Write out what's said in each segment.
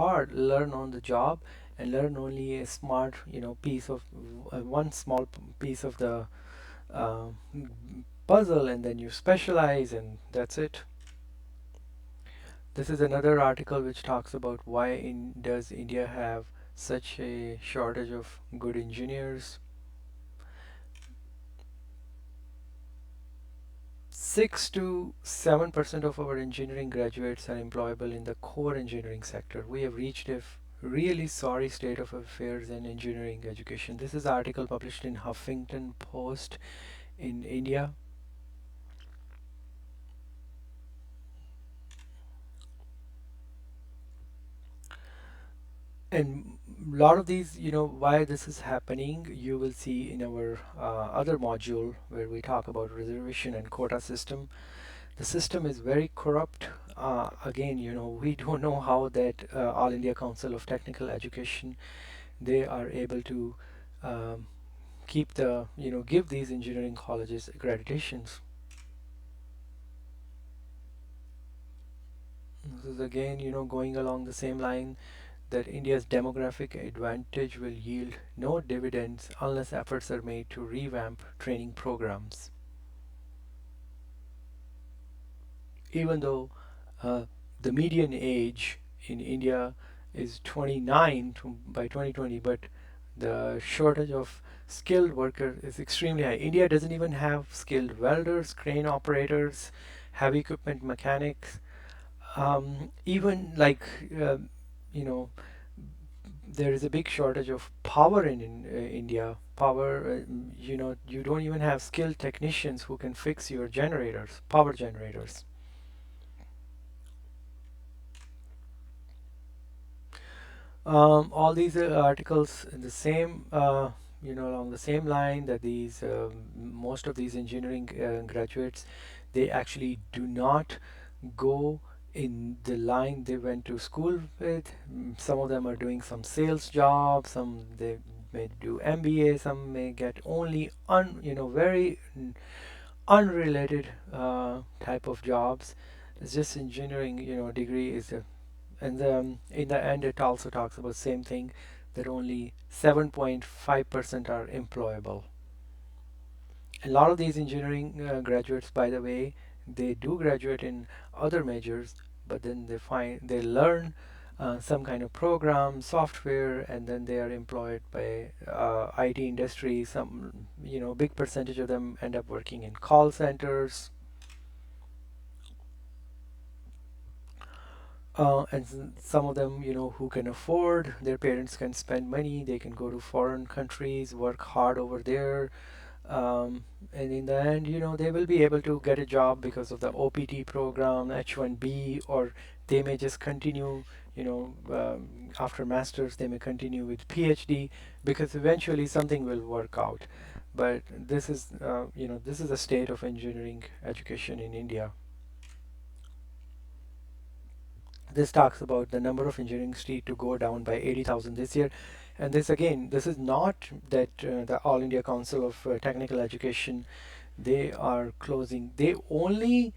hard, learn on the job and learn only a smart, piece of one small piece of the uh, puzzle, and then you specialize, and that's it. This is another article which talks about why does India have such a shortage of good engineers. 6 to 7% of our engineering graduates are employable in the core engineering sector. We have reached a really sorry state of affairs in engineering education. This is an article published in Huffington Post in India. And a lot of these, why this is happening, you will see in our other module where we talk about reservation and quota system. The system is very corrupt. Again, we don't know how that All India Council of Technical Education, they are able to um, keep give these engineering colleges accreditations. This is again, going along the same line that India's demographic advantage will yield no dividends unless efforts are made to revamp training programs. Even though uh, the median age in India is 29 by 2020, but the shortage of skilled workers is extremely high. India doesn't even have skilled welders, crane operators, heavy equipment mechanics, even like uh, you know there is a big shortage of power in India. Power, you don't even have skilled technicians who can fix your generators, power generators. All these articles in the same, along the same line that these most of these engineering graduates, they actually do not go in the line they went to school with. Some of them are doing some sales job, some they may do MBA, some may get only very unrelated type of jobs. It's just engineering, degree is a, and in the end it also talks about same thing, that only 7.5% are employable. A lot of these engineering graduates, by the way, they do graduate in other majors, but then they learn some kind of program, software, and then they are employed by IT industry. Some, big percentage of them end up working in call centers. Some of them, who can afford, their parents can spend money, they can go to foreign countries, work hard over there, and in the end, they will be able to get a job because of the OPT program, H1B, or they may just continue, after masters, they may continue with PhD because eventually something will work out. But this is the state of engineering education in India. This talks about the number of engineering seats to go down by 80,000 this year. And this again, this is not that the All India Council of Technical Education, they are closing. They only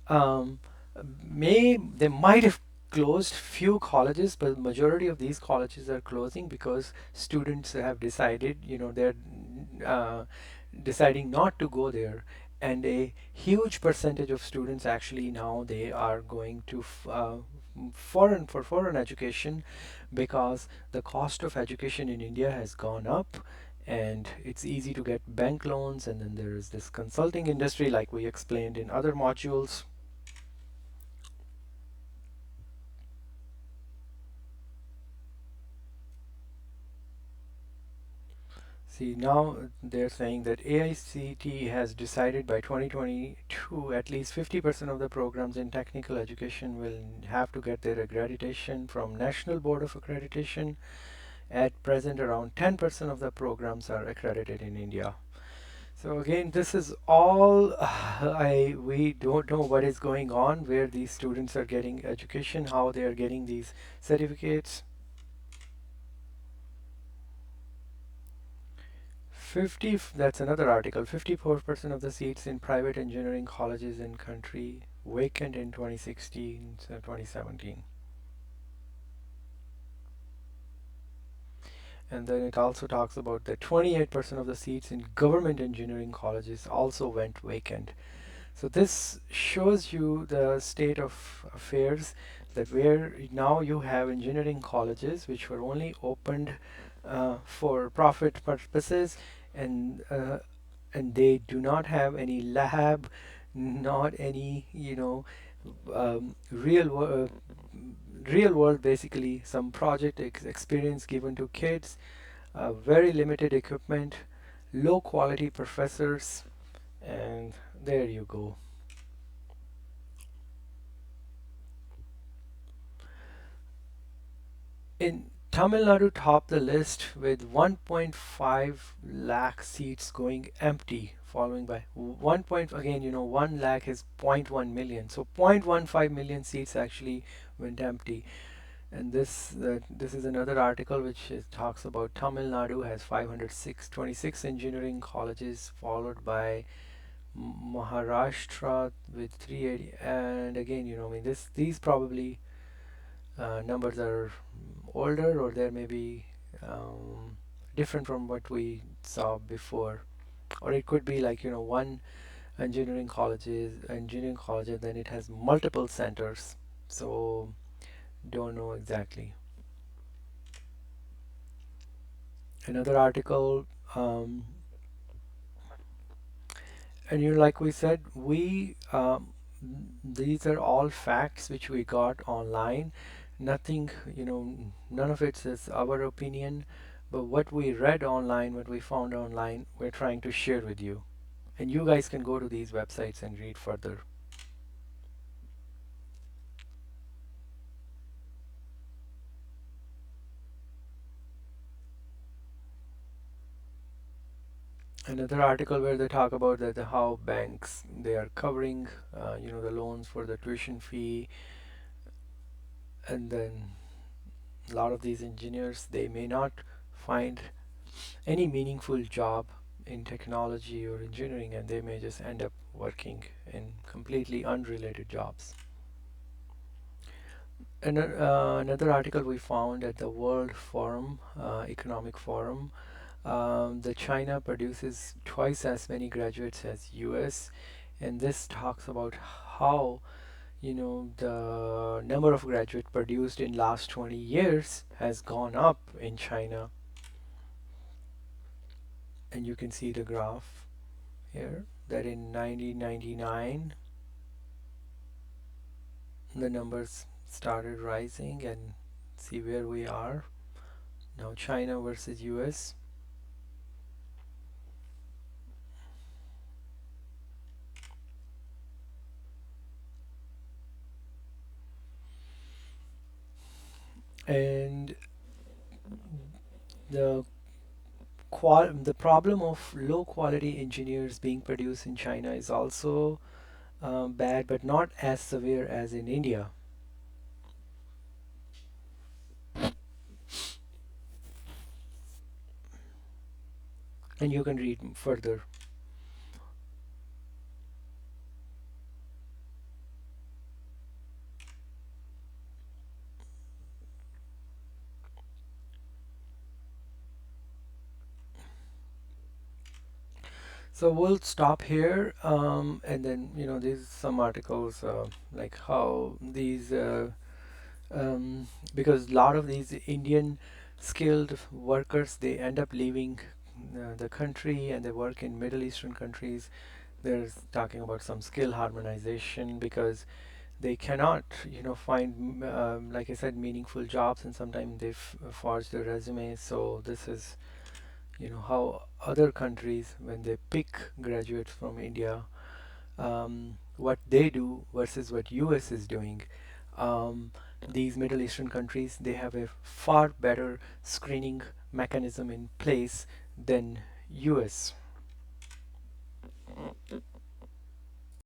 they might have closed few colleges, but majority of these colleges are closing because students have decided, they're uh, deciding not to go there, and a huge percentage of students actually now they are going to foreign education, because the cost of education in India has gone up, and it's easy to get bank loans, and then there is this consulting industry like we explained in other modules. See, now they're saying that AICT has decided by 2022 at least 50% of the programs in technical education will have to get their accreditation from National Board of Accreditation. At present, around 10% of the programs are accredited in India. So again, this is all we don't know what is going on, where these students are getting education, how they are getting these certificates. 50, that's another article. 54% of the seats in private engineering colleges in country vacant in 2016 to 2017. And then it also talks about that 28% of the seats in government engineering colleges also went vacant. So this shows you the state of affairs, that where now you have engineering colleges which were only opened for profit purposes, and they do not have any lab, not any real world, basically some project experience given to kids, very limited equipment, low quality professors, and there you go. In Tamil Nadu topped the list with 1.5 lakh seats going empty, following by 1 point, again, 1 lakh is zero point 0.1 million. So 0.15 million seats actually went empty. And this is another article which talks about Tamil Nadu has 526 engineering colleges, followed by Maharashtra with 380. And again, I mean, these probably numbers are older, or there may be different from what we saw before, or it could be like one engineering college, and then it has multiple centers. So don't know exactly. Another article, um, and like we said, these are all facts which we got online. Nothing, none of it is our opinion, but what we read online, what we found online, we're trying to share with you. And you guys can go to these websites and read further. Another article where they talk about that how banks, they are covering the loans for the tuition fee, and then a lot of these engineers, they may not find any meaningful job in technology or engineering, and they may just end up working in completely unrelated jobs. And another article we found at the World Forum, Economic Forum, that China produces twice as many graduates as US, and this talks about how the number of graduates produced in last 20 years has gone up in China, and you can see the graph here that in 1999 the numbers started rising, and see where we are now, China versus US. And the the problem of low quality engineers being produced in China is also bad, but not as severe as in India. And you can read further. So we'll stop here, and then these some articles like how these because a lot of these Indian skilled workers, they end up leaving the country and they work in Middle Eastern countries. There's talking about some skill harmonization because they cannot find like I said, meaningful jobs, and sometimes they forge their resumes. So this is how other countries, when they pick graduates from India, what they do versus what US is doing. um, these Middle Eastern countries, they have a far better screening mechanism in place than US.